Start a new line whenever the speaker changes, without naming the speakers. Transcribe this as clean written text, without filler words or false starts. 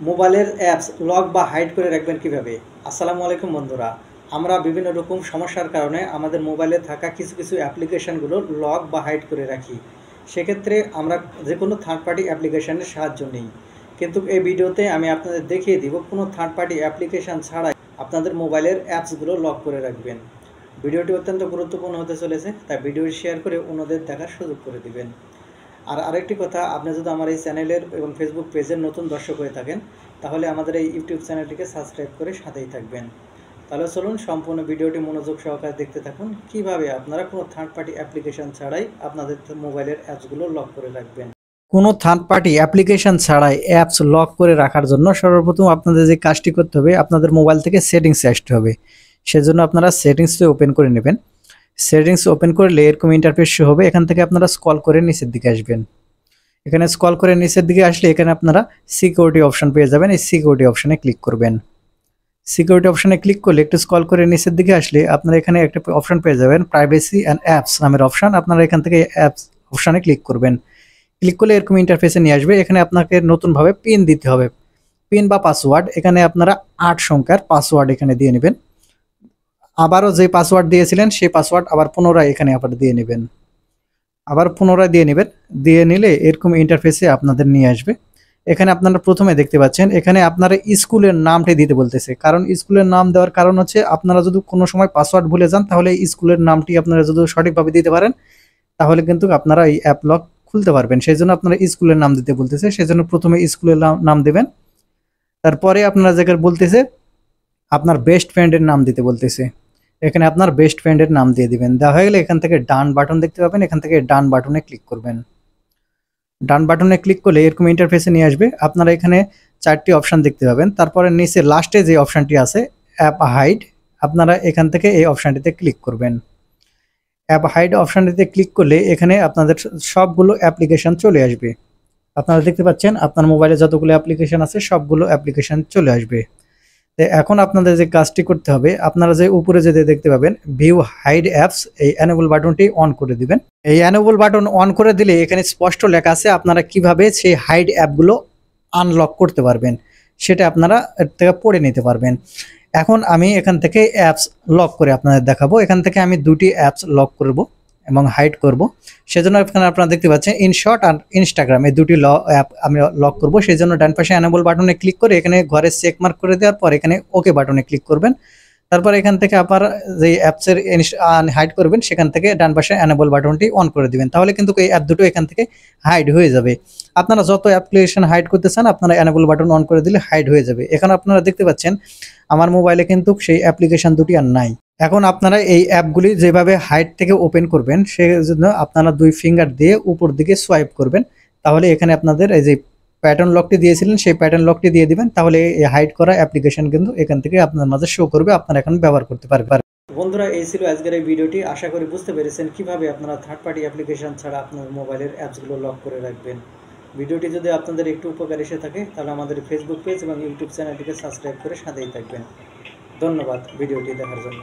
মোবাইলের apps lock বা hide করে রাখবেন কিভাবে। আসসালামু আলাইকুম বন্ধুরা, আমরা বিভিন্ন রকম সমস্যার কারণে আমাদের মোবাইলে থাকা কিছু কিছু অ্যাপ্লিকেশনগুলো লক বা হাইড করে রাখি। সেক্ষেত্রে আমরা যে কোনো থার্ড পার্টি অ্যাপ্লিকেশনের সাহায্য নিই, কিন্তু এই ভিডিওতে আমি আপনাদের দেখিয়ে দিব কোনো থার্ড পার্টি অ্যাপ্লিকেশন ছাড়াই আপনাদের মোবাইলের অ্যাপসগুলো লক করে রাখবেন। ভিডিওটি অত্যন্ত গুরুত্বপূর্ণ হতে চলেছে, তাই ভিডিওটি শেয়ার করে অন্যদের দেখার সুযোগ করে দিবেন। আর আরেকটি কথা, আপনি যদি আমার এই চ্যানেলের এবং ফেসবুক পেজের নতুন দর্শক হয়ে থাকেন তাহলে আমাদের এই ইউটিউব চ্যানেলটিকে সাবস্ক্রাইব করে সাথেই থাকবেন। তাহলে চলুন সম্পূর্ণ ভিডিওটি মনোযোগ সহকারে দেখতে থাকুন, কিভাবে আপনারা কোনো থার্ড পার্টি অ্যাপ্লিকেশন ছাড়াই আপনাদের মোবাইলের অ্যাপসগুলো লক করে রাখবেন। কোনো থার্ড পার্টি অ্যাপ্লিকেশন ছাড়াই অ্যাপস লক করে রাখার জন্য সর্বপ্রথম আপনাদের যে কাজটি করতে হবে, আপনাদের মোবাইল থেকে সেটিংসে আসতে হবে। সেজন্য আপনারা সেটিংসে ওপেন করে নেবেন। সেটিংস ওপেন করলে এরকম ইন্টারফেস শো হবে। এখান থেকে আপনারা স্ক্রল করে নিচের দিকে আসবেন। এখানে স্ক্রল করে নিচের দিকে আসলে এখানে আপনারা সিকিউরিটি অপশন পেয়ে যাবেন। এই সিকিউরিটি অপশনে ক্লিক করবেন। সিকিউরিটি অপশনে ক্লিক করলে একটু স্ক্রল করে নিচের দিকে আসলে আপনারা এখানে একটা অপশন পেয়ে যাবেন, প্রাইভেসি অ্যান্ড অ্যাপস নামের অপশন। আপনারা এখান থেকে অ্যাপস অপশনে ক্লিক করবেন। ক্লিক করলে এরকম ইন্টারফেসে নিয়ে আসবে। এখানে আপনাকে নতুনভাবে পিন দিতে হবে, পিন বা পাসওয়ার্ড। এখানে আপনারা 8 সংখ্যার পাসওয়ার্ড এখানে দিয়ে নেবেন। আবারও যে পাসওয়ার্ড দিয়েছিলেন সেই পাসওয়ার্ড আবার পুনরায় এখানে আবার দিয়ে নেবেন। আবার পুনরায় দিয়ে নেবেন। দিয়ে নিলে এরকম ইন্টারফেসে আপনাদের নিয়ে আসবে। এখানে আপনারা প্রথমে দেখতে পাচ্ছেন এখানে আপনারা স্কুলের নামটি দিতে বলতেছে। কারণ স্কুলের নাম দেওয়ার কারণ হচ্ছে আপনারা যদি কোনো সময় পাসওয়ার্ড ভুলে যান তাহলে স্কুলের নামটি আপনারা যদি সঠিকভাবে দিতে পারেন তাহলে কিন্তু আপনারা এই অ্যাপ লক খুলতে পারবেন। সেই জন্য আপনারা স্কুলের নাম দিতে বলতেছে। সেই জন্য প্রথমে স্কুলের নাম দেবেন। তারপরে আপনারা যেখানে বলতেছে আপনার বেস্ট ফ্রেন্ডের নাম দিতে বলতেছে। এখানে আপনার বেস্ট ফ্রেন্ডের নাম দিয়ে দিবেন। দেওয়া হয়ে গেলে এখান থেকে ডান বাটন দেখতে পাবেন। এখান থেকে ডান বাটনে ক্লিক করবেন। ডান বাটনে ক্লিক করলে এরকম ইন্টারফেসে নিয়ে আসবে। আপনারা এখানে 4টি অপশান দেখতে পাবেন। তারপরে নিচে লাস্টে যে অপশানটি আছে অ্যাপ হাইড, আপনারা এখান থেকে এই অপশানটিতে ক্লিক করবেন। অ্যাপ হাইড অপশানটিতে ক্লিক করলে এখানে আপনাদের সবগুলো অ্যাপ্লিকেশন চলে আসবে। আপনারা দেখতে পাচ্ছেন আপনার মোবাইলে যতগুলো অ্যাপ্লিকেশন আছে সবগুলো অ্যাপ্লিকেশন চলে আসবে। এখন আপনাদের যে কাজটি করতে হবে, আপনারা যে উপরে যেতে দেখতে পাবেন ভিউ হাইড অ্যাপস, এই এনেবল বাটনটি অন করে দিবেন। এই এনেবল বাটন অন করে দিলে এখানে স্পষ্ট লেখা আছে আপনারা কিভাবে সেই হাইড অ্যাপগুলো আনলক করতে পারবেন, সেটা আপনারা এর থেকে পড়ে নিতে পারবেন। এখন আমি এখান থেকে অ্যাপস লক করে আপনাদের দেখাবো। এখান থেকে আমি 2টি অ্যাপস লক করব এবং হাইড করব। সেজন্য এখানে আপনারা দেখতে পাচ্ছেন ইনশর্ট আর ইনস্টাগ্রাম, এই 2টি অ্যাপ আমি লক করব। সেই জন্য ডান পাশে এনেবল বাটনে ক্লিক করে এখানে ঘরে চেক মার্ক করে দেওয়ার পর এখানে ওকে বাটনে ক্লিক করবেন। তারপর এখান থেকে আপনারা যে অ্যাপসের হাইড করবেন সেখান থেকে ডান পাশে এনেবল বাটনটি অন করে দিবেন। তাহলে কিন্তু এই অ্যাপ দুটো এখান থেকে হাইড হয়ে যাবে। আপনারা যত অ্যাপ্লিকেশন হাইড করতে চান আপনারা এনেবল বাটন অন করে দিলে হাইড হয়ে যাবে। এখন আপনারা দেখতে পাচ্ছেন আমার মোবাইলে কিন্তু সেই অ্যাপ্লিকেশন দুটি আর নাই। এখন আপনারা এই অ্যাপগুলি যেভাবে হাইড থেকে ওপেন করবেন সেই জন্য আপনারা 2 ফিঙ্গার দিয়ে উপর দিকে সোয়াইপ করবেন। তাহলে এখানে আপনাদের এই যে প্যাটার্ন লকটি দিয়েছিলেন সেই প্যাটার্ন লকটি দিয়ে দিবেন। তাহলে এই হাইড করা অ্যাপ্লিকেশন কিন্তু এখান থেকে আপনার মাঝে শো করবে, আপনারা এখন ব্যবহার করতে পারবেন। বন্ধুরা, এই ছিল আজকের এই ভিডিওটি। আশা করি বুঝতে পেরেছেন কিভাবে আপনারা থার্ড পার্টি অ্যাপ্লিকেশন ছাড়া আপনার মোবাইলের অ্যাপসগুলো লক করে রাখবেন। ভিডিওটি যদি আপনাদের একটু উপকার এসে থাকে তাহলে আমাদের ফেসবুক পেজ এবং ইউটিউব চ্যানেলটিকে সাবস্ক্রাইব করে সাথেই থাকবেন। ধন্যবাদ ভিডিওটি দেখার জন্য।